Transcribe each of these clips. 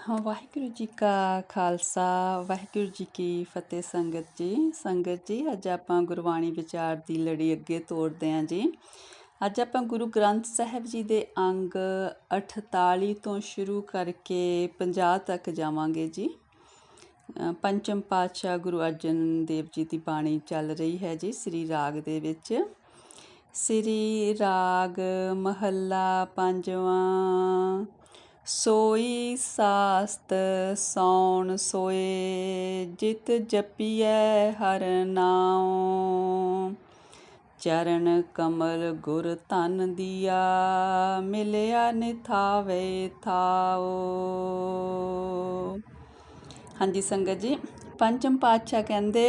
ਹਾਂ, ਵਾਹਿਗੁਰੂ ਜੀ ਕਾ ਖਾਲਸਾ, ਵਾਹਿਗੁਰੂ ਜੀ ਕੀ ਫਤਿਹ। ਸੰਗਤ ਜੀ ਅੱਜ ਆਪਾਂ ਗੁਰਬਾਣੀ ਵਿਚਾਰ ਦੀ ਲੜੀ ਅੱਗੇ ਤੋਰਦੇ ਹਾਂ ਜੀ। ਅੱਜ ਆਪਾਂ ਗੁਰੂ ਗ੍ਰੰਥ ਸਾਹਿਬ ਜੀ ਦੇ ਅੰਗ 48 ਤੋਂ ਸ਼ੁਰੂ ਕਰਕੇ 50 ਤੱਕ ਜਾਵਾਂਗੇ ਜੀ। ਪੰਚਮ ਪਾਤਸ਼ਾਹ ਗੁਰੂ ਅਰਜਨ ਦੇਵ ਜੀ ਦੀ ਬਾਣੀ ਚੱਲ ਰਹੀ ਹੈ ਜੀ ਸ੍ਰੀ ਰਾਗ ਦੇ ਵਿੱਚ। ਸ੍ਰੀ ਰਾਗ ਮਹੱਲਾ ਪੰਜਵਾਂ। ਸੋਈ ਸਾਸਤ ਸੌਣ ਸੋਏ, ਜਿਤ ਜਪੀਐ ਹਰ ਨਾਉ। ਚਰਨ ਕਮਲ ਗੁਰ ਧਨ ਦੀਆ, ਮਿਲਿਆ ਨਿਥਾਵੇ ਥਾਉ। ਹਾਂਜੀ ਸੰਗਤ ਜੀ, ਪੰਚਮ ਪਾਤਸ਼ਾਹ ਕਹਿੰਦੇ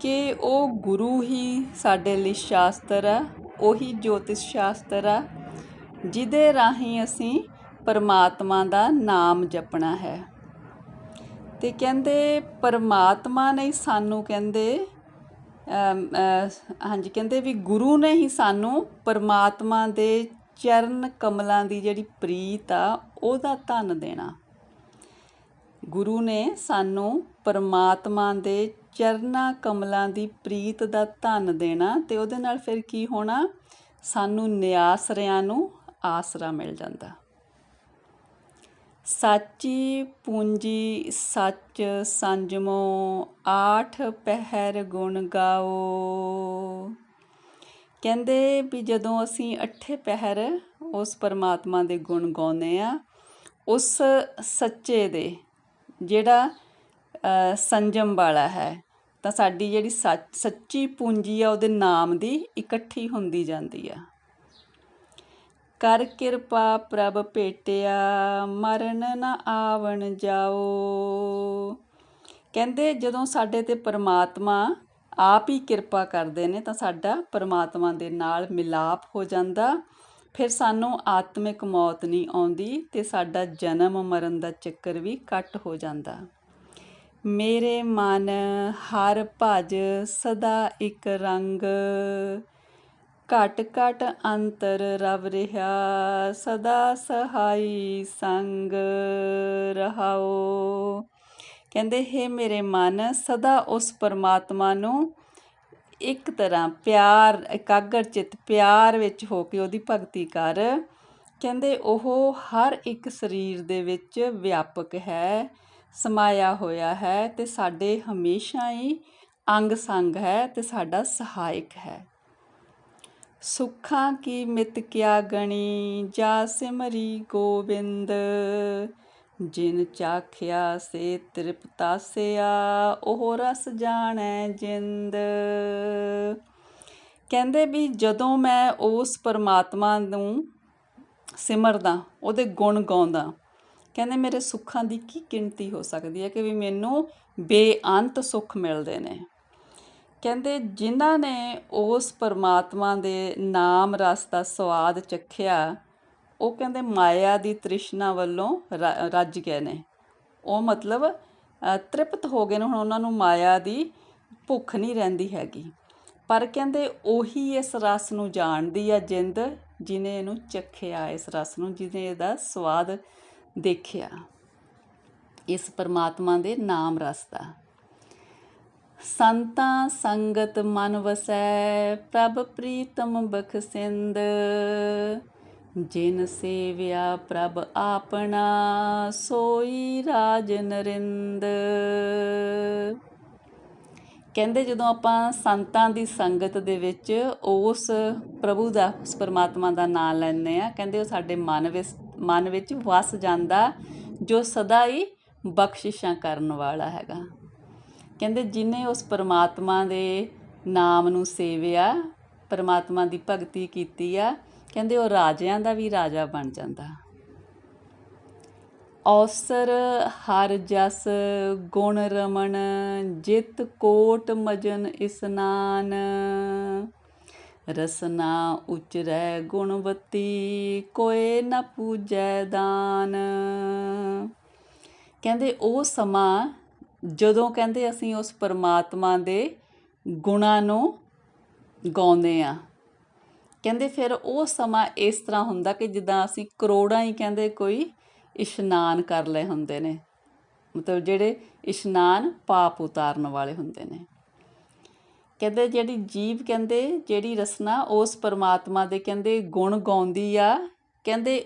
ਕਿ ਉਹ ਗੁਰੂ ਹੀ ਸਾਡੇ ਲਈ ਸ਼ਾਸਤਰ ਆ, ਉਹੀ ਜੋਤਿਸ਼ ਸ਼ਾਸਤਰ ਆ ਜਿਹਦੇ ਰਾਹੀਂ ਅਸੀਂ ਪਰਮਾਤਮਾ ਦਾ ਨਾਮ ਜਪਣਾ ਹੈ। ਤੇ ਕਹਿੰਦੇ ਪਰਮਾਤਮਾ ਨੇ ਸਾਨੂੰ ਕਹਿੰਦੇ ਕਹਿੰਦੇ ਵੀ ਗੁਰੂ ਨੇ ਹੀ ਸਾਨੂੰ ਪਰਮਾਤਮਾ ਦੇ ਚਰਨ ਕਮਲਾਂ ਦੀ ਜਿਹੜੀ ਪ੍ਰੀਤ ਆ ਉਹਦਾ ਧਨ ਦੇਣਾ। ਗੁਰੂ ਨੇ ਸਾਨੂੰ ਪਰਮਾਤਮਾ ਦੇ ਚਰਨਾਂ ਕਮਲਾਂ ਦੀ ਪ੍ਰੀਤ ਦਾ ਧਨ ਦੇਣਾ ਤੇ ਉਹਦੇ ਨਾਲ ਫਿਰ ਕੀ ਹੋਣਾ, ਸਾਨੂੰ ਨਿਆਸਰਿਆਂ ਨੂੰ ਆਸਰਾ ਮਿਲ ਜਾਂਦਾ। ਸਾਚੀ ਪੂੰਜੀ ਸੱਚ ਸੰਜਮੋ, ਆਠ ਪਹਿਰ ਗੁਣ ਗਾਓ। ਕਹਿੰਦੇ ਵੀ ਜਦੋਂ ਅਸੀਂ ਅੱਠੇ ਪਹਿਰ ਉਸ ਪਰਮਾਤਮਾ ਦੇ ਗੁਣ ਗਾਉਂਦੇ ਆ, ਉਸ ਸੱਚੇ ਦੇ ਜਿਹੜਾ ਸੰਜਮ ਵਾਲਾ ਹੈ, ਤਾਂ ਸਾਡੀ ਜਿਹੜੀ ਸੱਚੀ ਪੂੰਜੀ ਆ ਉਹਦੇ ਨਾਮ ਦੀ ਇਕੱਠੀ ਹੁੰਦੀ ਜਾਂਦੀ ਆ। ਕਰ ਕਿਰਪਾ ਪ੍ਰਭ ਭੇਟਿਆ, ਮਰਨ ਨਾ ਆਵਣ ਜਾਓ। ਕਹਿੰਦੇ ਜਦੋਂ ਸਾਡੇ ਤੇ ਪਰਮਾਤਮਾ ਆਪ ਹੀ ਕਿਰਪਾ ਕਰਦੇ ਨੇ ਤਾਂ ਸਾਡਾ ਪਰਮਾਤਮਾ ਦੇ ਨਾਲ ਮਿਲਾਪ ਹੋ ਜਾਂਦਾ। ਫਿਰ ਸਾਨੂੰ ਆਤਮਿਕ ਮੌਤ ਨਹੀਂ ਆਉਂਦੀ ਤੇ ਸਾਡਾ ਜਨਮ ਮਰਨ ਦਾ ਚੱਕਰ ਵੀ ਘੱਟ ਹੋ ਜਾਂਦਾ। ਮੇਰੇ ਮਨ ਹਰ ਭਜ ਸਦਾ ਇੱਕ ਰੰਗ, ਘਟ ਘਟ ਅੰਤਰ ਰਵ ਰਿਹਾ, ਸਦਾ ਸਹਾਈ ਸੰਗ ਰਹਾਓ। ਕਹਿੰਦੇ ਹੇ ਮੇਰੇ ਮਨ, ਸਦਾ ਉਸ ਪਰਮਾਤਮਾ ਨੂੰ ਇੱਕ ਤਰ੍ਹਾਂ ਪਿਆਰ, ਇਕਾਗਰ ਚਿੱਤ ਪਿਆਰ ਵਿੱਚ ਹੋ ਕੇ ਉਹਦੀ ਭਗਤੀ ਕਰ। ਕਹਿੰਦੇ ਉਹ ਹਰ ਇੱਕ ਸਰੀਰ ਦੇ ਵਿੱਚ ਵਿਆਪਕ ਹੈ, ਸਮਾਇਆ ਹੋਇਆ ਹੈ ਤੇ ਸਾਡੇ ਹਮੇਸ਼ਾ ਹੀ ਅੰਗ ਸੰਗ ਹੈ ਤੇ ਸਾਡਾ ਸਹਾਇਕ ਹੈ। ਸੁੱਖਾਂ ਕੀ ਮਿਤ ਕਿਆ ਗਣੀ, ਜਾ ਸਿਮਰੀ ਗੋਬਿੰਦ। ਜਿਨ ਚਾਖਿਆ ਸੇ ਤ੍ਰਿਪਤਾਸਿਆ, ਉਹ ਰਸ ਜਾਣੈ ਜਿੰਦ। ਕਹਿੰਦੇ ਵੀ ਜਦੋਂ ਮੈਂ ਉਸ ਪਰਮਾਤਮਾ ਨੂੰ ਸਿਮਰਦਾ, ਉਹਦੇ ਗੁਣ ਗਾਉਂਦਾ, ਕਹਿੰਦੇ ਮੇਰੇ ਸੁੱਖਾਂ ਦੀ ਕੀ ਗਿਣਤੀ ਹੋ ਸਕਦੀ ਹੈ ਕਿ ਵੀ ਮੈਨੂੰ ਬੇਅੰਤ ਸੁੱਖ ਮਿਲਦੇ ਨੇ। ਕਹਿੰਦੇ ਜਿਨ੍ਹਾਂ ਨੇ ਉਸ ਪਰਮਾਤਮਾ ਦੇ ਨਾਮ ਰਸ ਦਾ ਸਵਾਦ ਚੱਖਿਆ, ਉਹ ਕਹਿੰਦੇ ਮਾਇਆ ਦੀ ਤ੍ਰਿਸ਼ਨਾ ਵੱਲੋਂ ਰੱਜ ਗਏ ਨੇ। ਉਹ ਮਤਲਬ ਤ੍ਰਿਪਤ ਹੋ ਗਏ ਨੇ, ਹੁਣ ਉਹਨਾਂ ਨੂੰ ਮਾਇਆ ਦੀ ਭੁੱਖ ਨਹੀਂ ਰਹਿੰਦੀ ਹੈਗੀ। ਪਰ ਕਹਿੰਦੇ ਉਹੀ ਇਸ ਰਸ ਨੂੰ ਜਾਣਦੀ ਆ ਜਿੰਦ, ਜਿਹਨੇ ਇਹਨੂੰ ਚੱਖਿਆ, ਇਸ ਰਸ ਨੂੰ, ਜਿਹਨੇ ਇਹਦਾ ਸਵਾਦ ਦੇਖਿਆ, ਇਸ ਪਰਮਾਤਮਾ ਦੇ ਨਾਮ ਰਸ ਦਾ। ਸੰਤਾਂ ਸੰਗਤ ਮਨ ਵਸੈ, ਪ੍ਰਭ ਪ੍ਰੀਤਮ ਬਖਸਿੰਦ। ਜਿਨ ਸੇਵਿਆ ਪ੍ਰਭ ਆਪਣਾ, ਸੋਈ ਰਾਜ ਨਰਿੰਦ। ਕਹਿੰਦੇ ਜਦੋਂ ਆਪਾਂ ਸੰਤਾਂ ਦੀ ਸੰਗਤ ਦੇ ਵਿੱਚ ਉਸ ਪ੍ਰਭੂ ਦਾ, ਉਸ ਪਰਮਾਤਮਾ ਦਾ ਨਾਂ ਲੈਂਦੇ ਹਾਂ, ਕਹਿੰਦੇ ਉਹ ਸਾਡੇ ਮਨ ਵਿੱਚ ਵਸ ਜਾਂਦਾ, ਜੋ ਸਦਾ ਹੀ ਬਖਸ਼ਿਸ਼ਾਂ ਕਰਨ ਵਾਲਾ ਹੈਗਾ। ਕਹਿੰਦੇ ਜਿਹਨੇ ਉਸ ਪਰਮਾਤਮਾ ਦੇ ਨਾਮ ਨੂੰ ਸੇਵਿਆ, ਪਰਮਾਤਮਾ ਦੀ ਭਗਤੀ ਕੀਤੀ ਆ, ਕਹਿੰਦੇ ਉਹ ਰਾਜਿਆਂ ਦਾ ਵੀ ਰਾਜਾ ਬਣ ਜਾਂਦਾ। ਔਸਰ ਹਰ ਜਸ ਗੁਣ ਰਮਣ, ਜਿਤ ਕੋਟ ਮਜਨ ਇਸਨਾਨ। ਰਸਨਾ ਉਚਰੈ ਗੁਣਵਤੀ, ਕੋਏ ਨ ਪੂਜੈ ਦਾਨ। ਕਹਿੰਦੇ ਉਹ ਸਮਾਂ ਜਦੋਂ ਕਹਿੰਦੇ ਅਸੀਂ ਉਸ ਪਰਮਾਤਮਾ ਦੇ ਗੁਣਾਂ ਨੂੰ ਗਾਉਂਦੇ ਹਾਂ, ਕਹਿੰਦੇ ਫਿਰ ਉਹ ਸਮਾਂ ਇਸ ਤਰ੍ਹਾਂ ਹੁੰਦਾ ਕਿ ਜਿੱਦਾਂ ਅਸੀਂ ਕਰੋੜਾਂ ਹੀ ਕਹਿੰਦੇ ਕੋਈ ਇਸ਼ਨਾਨ ਕਰ ਲਏ ਹੁੰਦੇ ਨੇ, ਮਤਲਬ ਜਿਹੜੇ ਇਸ਼ਨਾਨ ਪਾਪ ਉਤਾਰਨ ਵਾਲੇ ਹੁੰਦੇ ਨੇ। ਕਹਿੰਦੇ ਜਿਹੜੀ ਜੀਵ ਕਹਿੰਦੇ ਜਿਹੜੀ ਰਸਨਾ ਉਸ ਪਰਮਾਤਮਾ ਦੇ ਕਹਿੰਦੇ ਗੁਣ ਗਾਉਂਦੀ ਆ, ਕਹਿੰਦੇ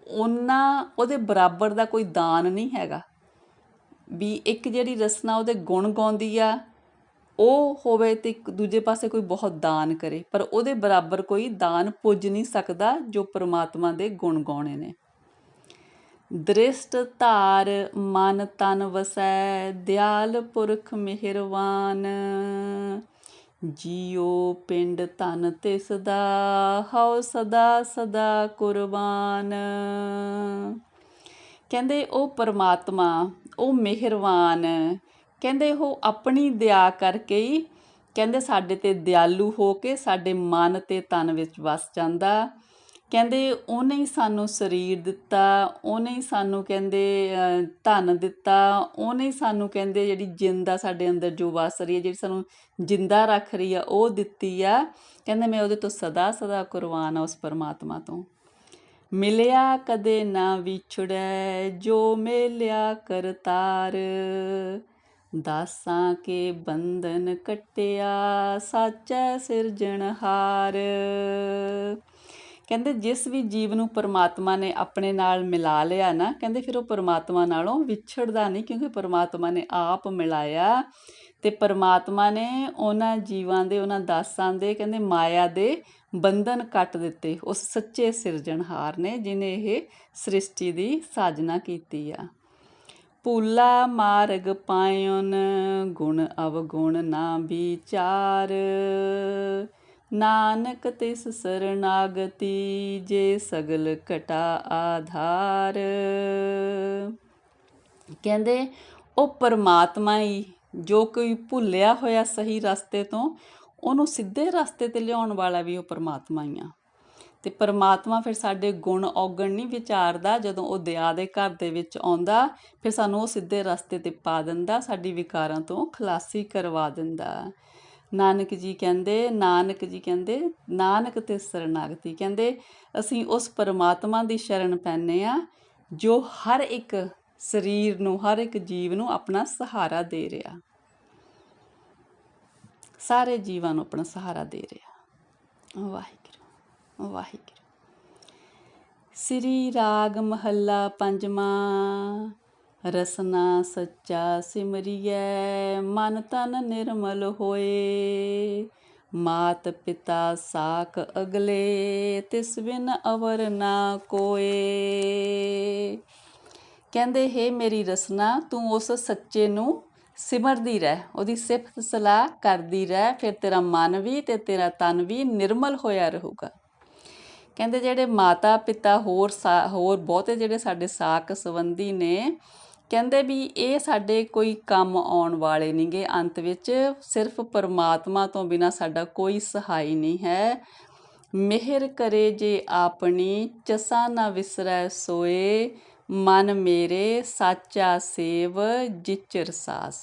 ਉਹਨਾਂ ਉਹਦੇ ਬਰਾਬਰ ਦਾ ਕੋਈ ਦਾਨ ਨਹੀਂ ਹੈਗਾ। ਵੀ ਇੱਕ ਜਿਹੜੀ ਰਸਨਾ ਉਹਦੇ ਗੁਣ ਗਾਉਂਦੀ ਆ ਉਹ ਹੋਵੇ ਤੇ ਇੱਕ ਦੂਜੇ ਪਾਸੇ ਕੋਈ ਬਹੁਤ ਦਾਨ ਕਰੇ, ਪਰ ਉਹਦੇ ਬਰਾਬਰ ਕੋਈ ਦਾਨ ਪੁੱਜ ਨਹੀਂ ਸਕਦਾ ਜੋ ਪਰਮਾਤਮਾ ਦੇ ਗੁਣ ਗਾਉਣੇ ਨੇ। ਦ੍ਰਿਸ਼ਟ ਧਾਰ ਮਨ ਤਨ ਵਸੈ, ਦਿਆਲ ਪੁਰਖ ਮਿਹਰਵਾਨ, ਜੀਓ ਪਿੰਡ ਧਨ ਤਿਸ ਦਾ, ਹਉ ਸਦਾ ਸਦਾ ਕੁਰਬਾਨ। ਕਹਿੰਦੇ ਉਹ ਪਰਮਾਤਮਾ ਉਹ ਮਿਹਰਵਾਨ, ਕਹਿੰਦੇ ਉਹ ਆਪਣੀ ਦਇਆ ਕਰਕੇ ਹੀ ਕਹਿੰਦੇ ਸਾਡੇ 'ਤੇ ਦਿਆਲੂ ਹੋ ਕੇ ਸਾਡੇ ਮਨ ਅਤੇ ਤਨ ਵਿੱਚ ਵਸ ਜਾਂਦਾ। ਕਹਿੰਦੇ ਉਹਨੇ ਹੀ ਸਾਨੂੰ ਸਰੀਰ ਦਿੱਤਾ, ਉਹਨੇ ਹੀ ਸਾਨੂੰ ਕਹਿੰਦੇ ਧਨ ਦਿੱਤਾ, ਉਹਨੇ ਹੀ ਸਾਨੂੰ ਕਹਿੰਦੇ ਜਿਹੜੀ ਜਿੰਦ ਆ ਸਾਡੇ ਅੰਦਰ ਜੋ ਵਸ ਰਹੀ ਹੈ, ਜਿਹੜੀ ਸਾਨੂੰ ਜਿੰਦਾ ਰੱਖ ਰਹੀ ਆ ਉਹ ਦਿੱਤੀ ਆ। ਕਹਿੰਦੇ ਮੈਂ ਉਹਦੇ ਤੋਂ ਸਦਾ ਸਦਾ ਕੁਰਬਾਨ ਆ, ਉਸ ਪਰਮਾਤਮਾ ਤੋਂ। ਮਿਲਿਆ ਕਦੇ ਨਾ ਵਿਛੜੈ, ਜੋ ਮੇਲਿਆ ਕਰਤਾਰ, ਦਾਸਾਂ ਕੇ ਬੰਧਨ ਕੱਟਿਆ, ਸਾਚੈ ਸਿਰਜਣਹਾਰ। ਕਹਿੰਦੇ ਜਿਸ ਵੀ ਜੀਵ ਨੂੰ ਪਰਮਾਤਮਾ ਨੇ ਆਪਣੇ ਨਾਲ ਮਿਲਾ ਲਿਆ ਨਾ, ਕਹਿੰਦੇ ਫਿਰ ਉਹ ਪਰਮਾਤਮਾ ਨਾਲੋਂ ਵਿਛੜਦਾ ਨਹੀਂ, ਕਿਉਂਕਿ ਪਰਮਾਤਮਾ ਨੇ ਆਪ ਮਿਲਾਇਆ ਅਤੇ ਪਰਮਾਤਮਾ ਨੇ ਉਹਨਾਂ ਜੀਵਾਂ ਦੇ ਉਹਨਾਂ ਦਾਸਾਂ ਦੇ ਕਹਿੰਦੇ ਮਾਇਆ ਦੇ ਬੰਧਨ ਕੱਟ ਦਿੱਤੇ ਉਸ ਸੱਚੇ ਸਿਰਜਣਹਾਰ ਨੇ, ਜਿਹਨੇ ਇਹ ਸ੍ਰਿਸ਼ਟੀ ਦੀ ਸਾਜਨਾ ਕੀਤੀ ਆ। ਭੂਲਾ ਮਾਰਗ ਪਾਇਓਨ, ਗੁਣ ਅਵਗੁਣ ਨਾ ਵਿਚਾਰ, ਨਾਨਕ ਤਿਸ ਸਰਨਾਗਤੀ, ਜੇ ਸਗਲ ਘਟਾ ਆਧਾਰ। ਕਹਿੰਦੇ ਉਹ ਪਰਮਾਤਮਾ ਹੀ ਜੋ ਕੋਈ ਭੁੱਲਿਆ ਹੋਇਆ ਸਹੀ ਰਸਤੇ ਤੋਂ ਉਹਨੂੰ ਸਿੱਧੇ ਰਸਤੇ 'ਤੇ ਲਿਆਉਣ ਵਾਲਾ ਵੀ ਉਹ ਪਰਮਾਤਮਾ ਹੀ ਆ। ਅਤੇ ਪਰਮਾਤਮਾ ਫਿਰ ਸਾਡੇ ਗੁਣ ਔਗਣ ਨਹੀਂ ਵਿਚਾਰਦਾ, ਜਦੋਂ ਉਹ ਦਇਆ ਦੇ ਘਰ ਦੇ ਵਿੱਚ ਆਉਂਦਾ ਫਿਰ ਸਾਨੂੰ ਉਹ ਸਿੱਧੇ ਰਸਤੇ 'ਤੇ ਪਾ ਦਿੰਦਾ, ਸਾਡੀ ਵਿਕਾਰਾਂ ਤੋਂ ਖਲਾਸੀ ਕਰਵਾ ਦਿੰਦਾ। ਨਾਨਕ ਜੀ ਕਹਿੰਦੇ ਨਾਨਕ ਤੇ ਸਰਨਾਗਤੀ, ਕਹਿੰਦੇ ਅਸੀਂ ਉਸ ਪਰਮਾਤਮਾ ਦੀ ਸ਼ਰਨ ਪੈਂਦੇ ਹਾਂ ਜੋ ਹਰ ਇੱਕ ਸਰੀਰ ਨੂੰ ਹਰ ਇੱਕ ਜੀਵ ਨੂੰ ਆਪਣਾ ਸਹਾਰਾ ਦੇ ਰਿਹਾ, ਸਾਰੇ ਜੀਵਾਂ ਨੂੰ ਆਪਣਾ ਸਹਾਰਾ ਦੇ ਰਿਹਾ। ਵਾਹਿਗੁਰੂ ਵਾਹਿਗੁਰੂ। ਸ੍ਰੀ ਰਾਗ ਮਹੱਲਾ ਪੰਜਵਾਂ। ਰਸਨਾ ਸੱਚਾ ਸਿਮਰਿਐ, ਮਨ ਤਨ ਨਿਰਮਲ ਹੋਏ, ਮਾਤ ਪਿਤਾ ਸਾਕ ਅਗਲੇ, ਤਿਸ ਬਿਨ ਅਵਰ ਨਾ ਕੋਏ। ਕਹਿੰਦੇ ਹੇ ਮੇਰੀ ਰਸਨਾ ਤੂੰ ਉਸ ਸੱਚੇ ਨੂੰ ਸਿਮਰਦੀ ਰਹਿ, ਉਹਦੀ ਸਿਫਤ ਸਲਾਹ ਕਰਦੀ ਰਹਿ, ਫਿਰ ਤੇਰਾ ਮਨ ਵੀ ਅਤੇ ਤੇਰਾ ਤਨ ਵੀ ਨਿਰਮਲ ਹੋਇਆ ਰਹੂਗਾ। ਕਹਿੰਦੇ ਜਿਹੜੇ ਮਾਤਾ ਪਿਤਾ ਹੋਰ ਬਹੁਤੇ ਜਿਹੜੇ ਸਾਡੇ ਸਾਕ ਸੰਬੰਧੀ ਨੇ, ਕਹਿੰਦੇ ਵੀ ਇਹ ਸਾਡੇ ਕੋਈ ਕੰਮ ਆਉਣ ਵਾਲੇ ਨਹੀਂ ਗੇ, ਅੰਤ ਵਿੱਚ ਸਿਰਫ ਪਰਮਾਤਮਾ ਤੋਂ ਬਿਨਾਂ ਸਾਡਾ ਕੋਈ ਸਹਾਈ ਨਹੀਂ ਹੈ। ਮਿਹਰ ਕਰੇ ਜੇ ਆਪਣੀ, ਚਸਾ ਨਾ ਵਿਸਰੈ ਸੋਏ, ਮਨ ਮੇਰੇ ਸਾਚਾ ਸੇਵ ਜਿਚਰ ਸਾਸ।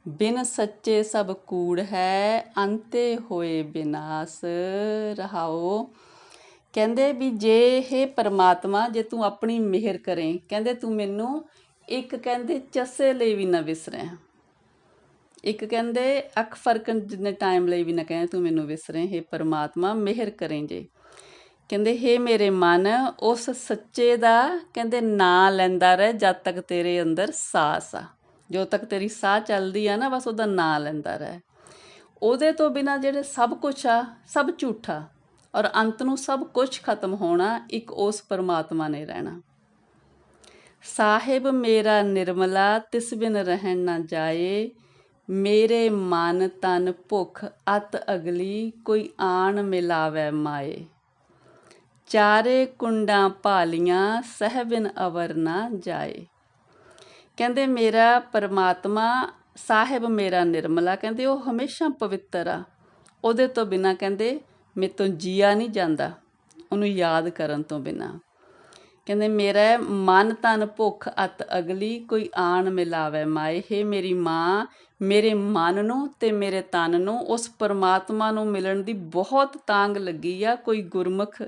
ਬਿਨ ਸੱਚੇ ਸਭ ਕੂੜ ਹੈ, ਅੰਤੇ ਹੋਏ ਬਿਨਾਸ। ਰਹਾਓ। ਕਹਿੰਦੇ ਵੀ ਜੇ ਇਹ ਪਰਮਾਤਮਾ ਜੇ ਤੂੰ ਆਪਣੀ ਮਿਹਰ ਕਰੇ, ਕਹਿੰਦੇ ਤੂੰ ਮੈਨੂੰ ਇੱਕ ਕਹਿੰਦੇ ਚਸੇ ਲਈ ਵੀ ਨਾ ਵਿਸਰੇ, ਇੱਕ ਕਹਿੰਦੇ ਅੱਖ ਫਰਕਣ ਜਿੰਨੇ ਟਾਈਮ ਲਈ ਵੀ ਨਾ ਕਹਿੰਦੇ ਤੂੰ ਮੈਨੂੰ ਵਿਸਰੇ। ਇਹ ਪਰਮਾਤਮਾ ਮਿਹਰ ਕਰੇ ਜੇ, ਕਹਿੰਦੇ ਹੇ ਮੇਰੇ ਮਨ ਉਸ ਸੱਚੇ ਦਾ ਕਹਿੰਦੇ ਨਾਂ ਲੈਂਦਾ ਰਹਿ ਜਦ ਤੱਕ ਤੇਰੇ ਅੰਦਰ ਸਾਸ ਆ, ਜਦੋਂ ਤੱਕ ਤੇਰੀ ਸਾਹ ਚੱਲਦੀ ਆ ਨਾ ਬਸ ਉਹਦਾ ਨਾਂ ਲੈਂਦਾ ਰਹਿ। ਉਹਦੇ ਤੋਂ ਬਿਨਾਂ ਜਿਹੜੇ ਸਭ ਕੁਛ ਆ ਸਭ ਝੂਠਾ, ਔਰ ਅੰਤ ਨੂੰ ਸਭ ਕੁਛ ਖਤਮ ਹੋਣਾ, ਇੱਕ ਉਸ ਪਰਮਾਤਮਾ ਨੇ ਰਹਿਣਾ। ਸਾਹਿਬ ਮੇਰਾ ਨਿਰਮਲਾ, ਤਿਸ ਬਿਨ ਰਹਿਣ ਨਾ ਜਾਏ, ਮੇਰੇ ਮਨ ਤਨ ਭੁੱਖ ਅਤ ਅਗਲੀ, ਕੋਈ ਆਣ ਮਿਲਾਵੈ ਮਾਏ। ਚਾਰੇ ਕੁੰਡਾਂ ਭਾਲੀਆਂ, ਸਹਿ ਬਿਨ ਅਵਰ ਨਾ ਜਾਏ। ਕਹਿੰਦੇ ਮੇਰਾ ਪਰਮਾਤਮਾ ਸਾਹਿਬ ਮੇਰਾ ਨਿਰਮਲਾ, ਕਹਿੰਦੇ ਉਹ ਹਮੇਸ਼ਾ ਪਵਿੱਤਰ ਆ, ਉਹਦੇ ਤੋਂ ਬਿਨਾਂ ਕਹਿੰਦੇ ਮੇਰੇ ਤੋਂ ਜੀਆ ਨਹੀਂ ਜਾਂਦਾ, ਉਹਨੂੰ ਯਾਦ ਕਰਨ ਤੋਂ ਬਿਨਾਂ। ਕਹਿੰਦੇ ਮੇਰਾ ਮਨ ਤਨ ਭੁੱਖ ਅਤ ਅਗਲੀ, ਕੋਈ ਆਣ ਮਿਲਾਵੇ ਮਾਏ। ਹੇ ਮੇਰੀ ਮਾਂ, ਮੇਰੇ ਮਨ ਨੂੰ ਅਤੇ ਮੇਰੇ ਤਨ ਨੂੰ ਉਸ ਪਰਮਾਤਮਾ ਨੂੰ ਮਿਲਣ ਦੀ ਬਹੁਤ ਤਾਂਘ ਲੱਗੀ ਆ। ਕੋਈ ਗੁਰਮੁਖ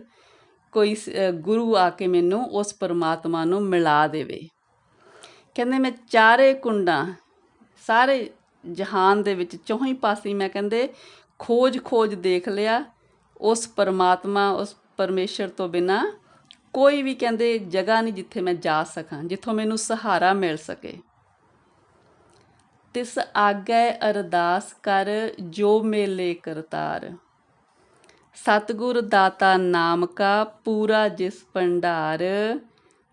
ਕੋਈ ਗੁਰੂ ਆ ਕੇ ਮੈਨੂੰ ਉਸ ਪਰਮਾਤਮਾ ਨੂੰ ਮਿਲਾ ਦੇਵੇ। ਕਹਿੰਦੇ ਮੈਂ ਚਾਰੇ ਕੁੰਡਾਂ, ਸਾਰੇ ਜਹਾਨ ਦੇ ਵਿੱਚ ਚੌਹੀਂ ਪਾਸੇ ਮੈਂ ਕਹਿੰਦੇ ਖੋਜ ਦੇਖ ਲਿਆ, ਉਸ ਪਰਮਾਤਮਾ, ਉਸ ਪਰਮੇਸ਼ਰ ਤੋਂ ਬਿਨਾਂ ਕੋਈ ਵੀ ਕਹਿੰਦੇ ਜਗ੍ਹਾ ਨਹੀਂ ਜਿੱਥੇ ਮੈਂ ਜਾ ਸਕਾਂ, ਜਿੱਥੋਂ ਮੈਨੂੰ ਸਹਾਰਾ ਮਿਲ ਸਕੇ। ਤਿਸ ਆਗੈ ਅਰਦਾਸ ਕਰ ਜੋ ਮੇਲੇ ਕਰਤਾਰ, ਸਤਿਗੁਰ ਦਾਤਾ ਨਾਮ ਕਾ ਪੂਰਾ ਜਿਸ ਭੰਡਾਰ,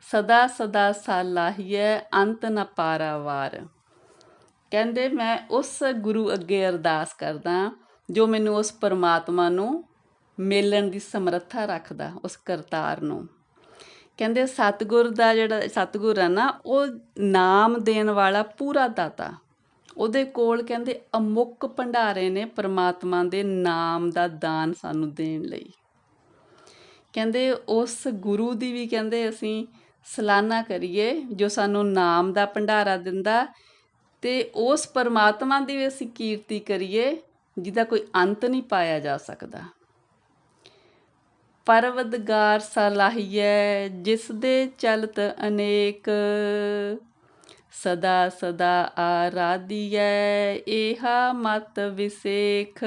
ਸਦਾ ਸਦਾ ਸਾਲਾਹੀਐ ਅੰਤ ਨ ਪਾਰਾਵਾਰ। ਕਹਿੰਦੇ ਮੈਂ ਉਸ ਗੁਰੂ ਅੱਗੇ ਅਰਦਾਸ ਕਰਦਾ ਜੋ ਮੈਨੂੰ ਉਸ ਪਰਮਾਤਮਾ ਨੂੰ ਮੇਲਣ ਦੀ ਸਮਰੱਥਾ ਰੱਖਦਾ, ਉਸ ਕਰਤਾਰ ਨੂੰ। ਕਹਿੰਦੇ ਸਤਿਗੁਰ ਦਾ ਜਿਹੜਾ ਸਤਿਗੁਰ ਹੈ ਨਾ, ਉਹ ਨਾਮ ਦੇਣ ਵਾਲਾ ਪੂਰਾ ਦਾਤਾ, ਉਹਦੇ ਕੋਲ ਕਹਿੰਦੇ ਅਮੁੱਕ ਭੰਡਾਰੇ ਨੇ ਪਰਮਾਤਮਾ ਦੇ ਨਾਮ ਦਾ ਦਾਨ ਸਾਨੂੰ ਦੇਣ ਲਈ। ਕਹਿੰਦੇ ਉਸ ਗੁਰੂ ਦੀ ਵੀ ਕਹਿੰਦੇ ਅਸੀਂ ਸਲਾਹਨਾ ਕਰੀਏ ਜੋ ਸਾਨੂੰ ਨਾਮ ਦਾ ਭੰਡਾਰਾ ਦਿੰਦਾ, ਅਤੇ ਉਸ ਪਰਮਾਤਮਾ ਦੀ ਵੀ ਅਸੀਂ ਕੀਰਤੀ ਕਰੀਏ ਜਿਹਦਾ ਕੋਈ ਅੰਤ ਨਹੀਂ ਪਾਇਆ ਜਾ ਸਕਦਾ। ਪਰਵਦਗਾਰ ਸਲਾਹੀਐ ਜਿਸ ਦੇ ਚਲਤ ਅਨੇਕ, ਸਦਾ ਸਦਾ ਆਰਾਧੀਐ ਏਹਾ ਮਤ ਵਿਸੇਖ,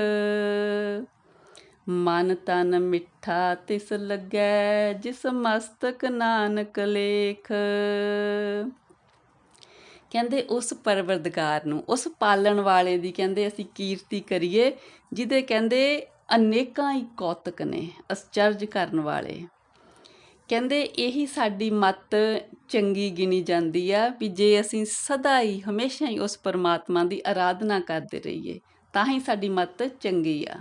ਮਨ ਤਨ ਮਿੱਠਾ ਤਿਸ ਲੱਗੈ ਜਿਸ ਮਸਤਕ ਨਾਨਕ ਲੇਖ। ਕਹਿੰਦੇ ਉਸ ਪਰਵਰਦਗਾਰ ਨੂੰ, ਉਸ ਪਾਲਣ ਵਾਲੇ ਦੀ ਕਹਿੰਦੇ ਅਸੀਂ ਕੀਰਤੀ ਕਰੀਏ ਜਿਹਦੇ ਕਹਿੰਦੇ ਅਨੇਕਾਂ ਹੀ ਕੌਤਕ ਨੇ, ਅਸਚਰਜ ਕਰਨ ਵਾਲੇ। ਕਹਿੰਦੇ ਇਹੀ ਸਾਡੀ ਮੱਤ ਚੰਗੀ ਗਿਣੀ ਜਾਂਦੀ ਆ ਵੀ ਜੇ ਅਸੀਂ ਸਦਾ ਹੀ ਹਮੇਸ਼ਾ ਹੀ ਉਸ ਪਰਮਾਤਮਾ ਦੀ ਆਰਾਧਨਾ ਕਰਦੇ ਰਹੀਏ ਤਾਂ ਹੀ ਸਾਡੀ ਮੱਤ ਚੰਗੀ ਆ।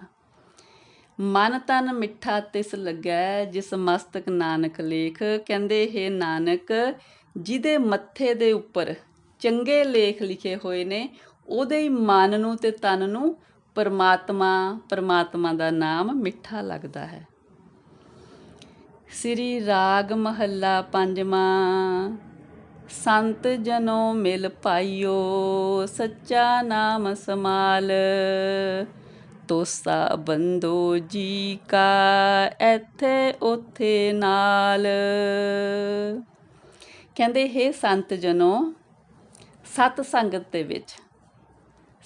ਮਨ ਤਨ ਮਿੱਠਾ ਤਿਸ ਲੱਗੈ ਜਿਸ ਮਸਤਕ ਨਾਨਕ ਲੇਖ। ਕਹਿੰਦੇ ਇਹ ਨਾਨਕ ਜਿਹਦੇ ਮੱਥੇ ਦੇ ਉੱਪਰ ਚੰਗੇ ਲੇਖ ਲਿਖੇ ਹੋਏ ਨੇ, ਉਹਦੇ ਹੀ ਮਨ ਨੂੰ ਅਤੇ ਤਨ ਨੂੰ ਪਰਮਾਤਮਾ ਦਾ ਨਾਮ ਮਿੱਠਾ ਲੱਗਦਾ ਹੈ। ਸ੍ਰੀ ਰਾਗ ਮਹੱਲਾ ਪੰਜਵਾਂ। ਸੰਤ ਜਨੋ ਮਿਲ ਪਾਈਓ ਸੱਚਾ ਨਾਮ ਸਮਾਲ, ਤੋਸਾ ਬੰਦੋ ਜੀ ਕਾ ਇੱਥੇ ਉੱਥੇ ਨਾਲ। ਕਹਿੰਦੇ ਹੇ ਸੰਤ ਜਨੋ, ਸਤ ਸੰਗਤ ਦੇ ਵਿੱਚ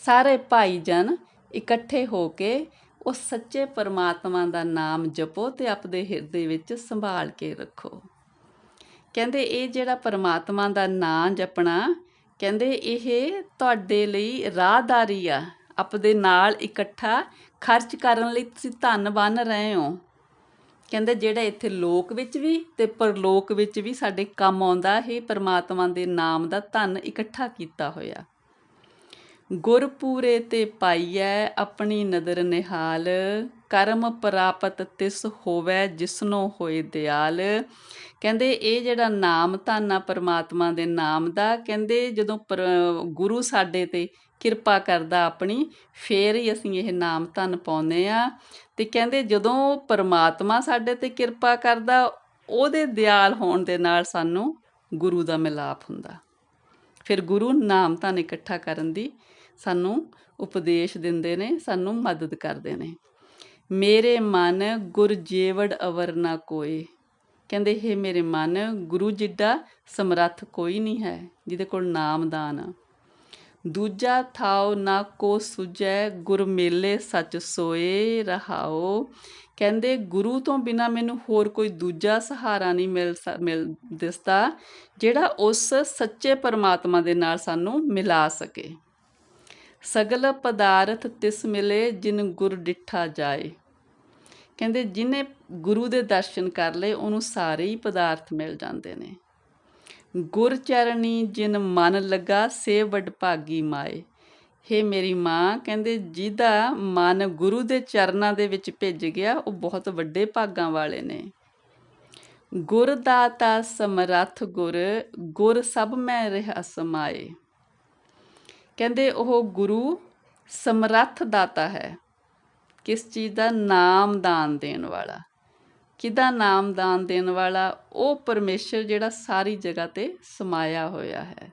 ਸਾਰੇ ਭਾਈ ਜਨ ਇਕੱਠੇ ਹੋ ਕੇ ਉਸ ਸੱਚੇ ਪਰਮਾਤਮਾ ਦਾ ਨਾਮ ਜਪੋ ਅਤੇ ਆਪਣੇ ਹਿਰਦੇ ਵਿੱਚ ਸੰਭਾਲ ਕੇ ਰੱਖੋ। ਕਹਿੰਦੇ ਇਹ ਜਿਹੜਾ ਪਰਮਾਤਮਾ ਦਾ ਨਾਂ ਜਪਣਾ, ਕਹਿੰਦੇ ਇਹ ਤੁਹਾਡੇ ਲਈ ਰਾਹਦਾਰੀ ਆ, ਆਪਣੇ ਨਾਲ ਇਕੱਠਾ ਖਰਚ ਕਰਨ ਲਈ ਤੁਸੀਂ ਧਨ ਬਣ ਰਹੇ ਹੋ। ਕਹਿੰਦੇ ਜਿਹੜਾ ਇੱਥੇ ਲੋਕ ਵਿੱਚ ਵੀ ਅਤੇ ਪਰਲੋਕ ਵਿੱਚ ਵੀ ਸਾਡੇ ਕੰਮ ਆਉਂਦਾ, ਇਹ ਪਰਮਾਤਮਾ ਦੇ ਨਾਮ ਦਾ ਧਨ ਇਕੱਠਾ ਕੀਤਾ ਹੋਇਆ। ਗੁਰ ਪੂਰੇ ਤੇ ਪਾਈਐ ਆਪਣੀ ਨਦਰ ਨਿਹਾਲ, ਕਰਮ ਪ੍ਰਾਪਤ ਤਿਸ ਹੋਵੈ ਜਿਸਨੋ ਹੋਏ ਦਿਆਲ। ਕਹਿੰਦੇ ਇਹ ਜਿਹੜਾ ਨਾਮ ਧਨ ਆ ਪਰਮਾਤਮਾ ਦੇ ਨਾਮ ਦਾ, ਕਹਿੰਦੇ ਜਦੋਂ ਗੁਰੂ ਸਾਡੇ 'ਤੇ ਕਿਰਪਾ ਕਰਦਾ ਆਪਣੀ, ਫੇਰ ਹੀ ਅਸੀਂ ਇਹ ਨਾਮ ਧਨ ਪਾਉਂਦੇ ਹਾਂ। ਅਤੇ ਕਹਿੰਦੇ ਜਦੋਂ ਪਰਮਾਤਮਾ ਸਾਡੇ 'ਤੇ ਕਿਰਪਾ ਕਰਦਾ, ਉਹਦੇ ਦਿਆਲ ਹੋਣ ਦੇ ਨਾਲ ਸਾਨੂੰ ਗੁਰੂ ਦਾ ਮਿਲਾਪ ਹੁੰਦਾ। ਫਿਰ ਗੁਰੂ ਨਾਮ ਧਨ ਇਕੱਠਾ ਕਰਨ ਦੀ ਸਾਨੂੰ ਉਪਦੇਸ਼ ਦਿੰਦੇ ਨੇ, ਸਾਨੂੰ ਮਦਦ ਕਰਦੇ ਨੇ। ਮੇਰੇ ਮਨ ਗੁਰ ਜੇਵੜ ਅਵਰ ਨਾ ਕੋਏ। ਕਹਿੰਦੇ ਇਹ ਮੇਰੇ ਮਨ, ਗੁਰੂ ਜਿੱਡਾ ਸਮਰੱਥ ਕੋਈ ਨਹੀਂ ਹੈ ਜਿਹਦੇ ਕੋਲ ਨਾਮਦਾਨ ਆ। ਦੂਜਾ ਥਾਉ ਨਾ ਕੋ ਸੁਝੈ ਗੁਰ ਮੇਲੇ ਸੱਚ ਸੋਏ ਰਹਾਓ। ਕਹਿੰਦੇ ਗੁਰੂ ਤੋਂ ਬਿਨਾਂ ਮੈਨੂੰ ਹੋਰ ਕੋਈ ਦੂਜਾ ਸਹਾਰਾ ਨਹੀਂ ਮਿਲ ਦਿਸਦਾ ਜਿਹੜਾ ਉਸ ਸੱਚੇ ਪਰਮਾਤਮਾ ਦੇ ਨਾਲ ਸਾਨੂੰ ਮਿਲਾ ਸਕੇ। ਸਗਲ ਪਦਾਰਥ ਤਿਸ ਮਿਲੇ ਜਿਨ ਗੁਰ ਡਿੱਠਾ ਜਾਏ। ਕਹਿੰਦੇ ਜਿਹਨੇ ਗੁਰੂ ਦੇ ਦਰਸ਼ਨ ਕਰ ਲਏ ਉਹਨੂੰ ਸਾਰੇ ਹੀ ਪਦਾਰਥ ਮਿਲ ਜਾਂਦੇ ਨੇ। ਗੁਰ ਚਰਣੀ ਜਿਨ ਮਨ ਲੱਗਾ ਸੇ ਵਡਭਾਗੀ ਮਾਏ। ਹੇ ਮੇਰੀ ਮਾਂ, ਕਹਿੰਦੇ ਜਿਹਦਾ ਮਨ ਗੁਰੂ ਦੇ ਚਰਨਾਂ ਦੇ ਵਿੱਚ ਭਿੱਜ ਗਿਆ ਉਹ ਬਹੁਤ ਵੱਡੇ ਭਾਗਾਂ ਵਾਲੇ ਨੇ। ਗੁਰ ਦਾਤਾ ਸਮਰੱਥ ਗੁਰ, ਗੁਰ ਸਭ ਮੈਂ ਰਿਹਾ ਸਮਾਏ। ਕਹਿੰਦੇ ਉਹ ਗੁਰੂ ਸਮਰੱਥ ਦਾਤਾ ਹੈ। ਕਿਸ ਚੀਜ਼ ਦਾ? ਨਾਮਦਾਨ ਦੇਣ ਵਾਲਾ। ਕਿਹਦਾ ਨਾਮਦਾਨ ਦੇਣ ਵਾਲਾ? ਉਹ ਪਰਮੇਸ਼ਰ ਜਿਹੜਾ ਸਾਰੀ ਜਗ੍ਹਾ 'ਤੇ ਸਮਾਇਆ ਹੋਇਆ ਹੈ।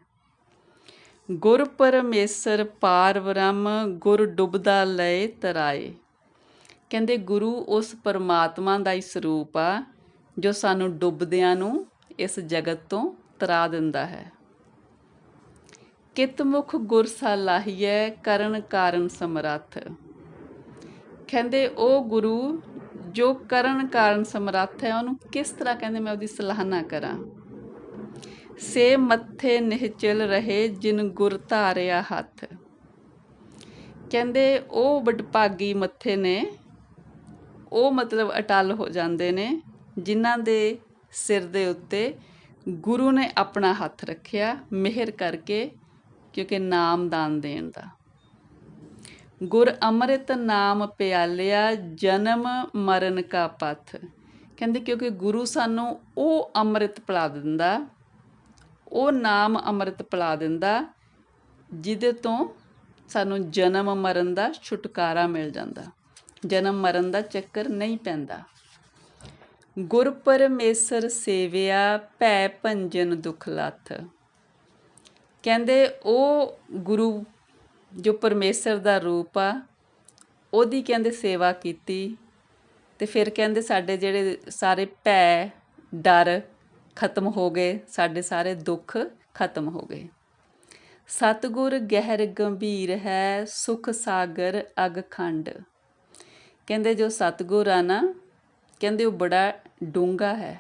ਗੁਰ ਪਰਮੇਸ਼ਰ ਪਾਰ ਬ੍ਰਹਮ, ਗੁਰ ਡੁੱਬਦਾ ਲਏ ਤਰਾਏ। ਕਹਿੰਦੇ ਗੁਰੂ ਉਸ ਪਰਮਾਤਮਾ ਦਾ ਹੀ ਸਰੂਪ ਆ ਜੋ ਸਾਨੂੰ ਡੁੱਬਦਿਆਂ ਨੂੰ ਇਸ ਜਗਤ ਤੋਂ ਤਰਾ ਦਿੰਦਾ ਹੈ। ਕਿਤ ਮੁਖ ਗੁਰ ਸਲਾਹੀਐ ਕਰਨ ਕਾਰਨ ਸਮਰੱਥ। ਕਹਿੰਦੇ ਉਹ ਗੁਰੂ ਜੋ ਕਰਨ ਕਾਰਨ ਸਮਰੱਥ ਹੈ, ਉਹਨੂੰ ਕਿਸ ਤਰ੍ਹਾਂ ਕਹਿੰਦੇ ਮੈਂ ਉਹਦੀ ਸਲਾਹਨਾ ਕਰਾਂ। ਸੇ ਮੱਥੇ ਨਿਹਚਲ ਰਹੇ ਜਿਨ ਗੁਰ ਧਾਰਿਆ ਹੱਥ। ਕਹਿੰਦੇ ਉਹ ਵਡਭਾਗੀ ਮੱਥੇ ਨੇ, ਉਹ ਮਤਲਬ ਅਟੱਲ ਹੋ ਜਾਂਦੇ ਨੇ ਜਿਨ੍ਹਾਂ ਦੇ ਸਿਰ ਦੇ ਉੱਤੇ ਗੁਰੂ ਨੇ ਆਪਣਾ ਹੱਥ ਰੱਖਿਆ ਮਿਹਰ ਕਰਕੇ, ਕਿਉਂਕਿ ਨਾਮਦਾਨ ਦੇਣ ਦਾ। ਗੁਰ ਅੰਮ੍ਰਿਤ ਨਾਮ ਪਿਆਲਿਆ ਜਨਮ ਮਰਨ ਕਾ ਪਥ। ਕਹਿੰਦੇ ਕਿਉਂਕਿ ਗੁਰੂ ਸਾਨੂੰ ਉਹ ਅੰਮ੍ਰਿਤ ਪਿਲਾ ਦਿੰਦਾ, ਉਹ ਨਾਮ ਅੰਮ੍ਰਿਤ ਪਿਲਾ ਦਿੰਦਾ ਜਿਹਦੇ ਤੋਂ ਸਾਨੂੰ ਜਨਮ ਮਰਨ ਦਾ ਛੁਟਕਾਰਾ ਮਿਲ ਜਾਂਦਾ, ਜਨਮ ਮਰਨ ਦਾ ਚੱਕਰ ਨਹੀਂ ਪੈਂਦਾ। ਗੁਰ ਪਰਮੇਸ਼ਰ ਸੇਵਿਆ ਭੈ ਭੰਜਨ ਦੁਖ ਲੱਥ। ਕਹਿੰਦੇ ਉਹ ਗੁਰੂ ਜੋ ਪਰਮੇਸ਼ਰ ਦਾ ਰੂਪ ਆ, ਉਹਦੀ ਕਹਿੰਦੇ ਸੇਵਾ ਕੀਤੀ ਤੇ ਫਿਰ ਕਹਿੰਦੇ ਸਾਡੇ ਜਿਹੜੇ ਸਾਰੇ ਭੈ ਡਰ ਖਤਮ ਹੋ ਗਏ, ਸਾਡੇ ਸਾਰੇ ਦੁੱਖ ਖਤਮ ਹੋ ਗਏ। ਸਤਿਗੁਰ ਗਹਿਰ ਗੰਭੀਰ ਹੈ ਸੁਖ ਸਾਗਰ ਅਗ ਖੰਡ। ਕਹਿੰਦੇ ਜੋ ਸਤਿਗੁਰ ਆ ਨਾ, ਕਹਿੰਦੇ ਉਹ ਬੜਾ ਡੂੰਘਾ ਹੈ,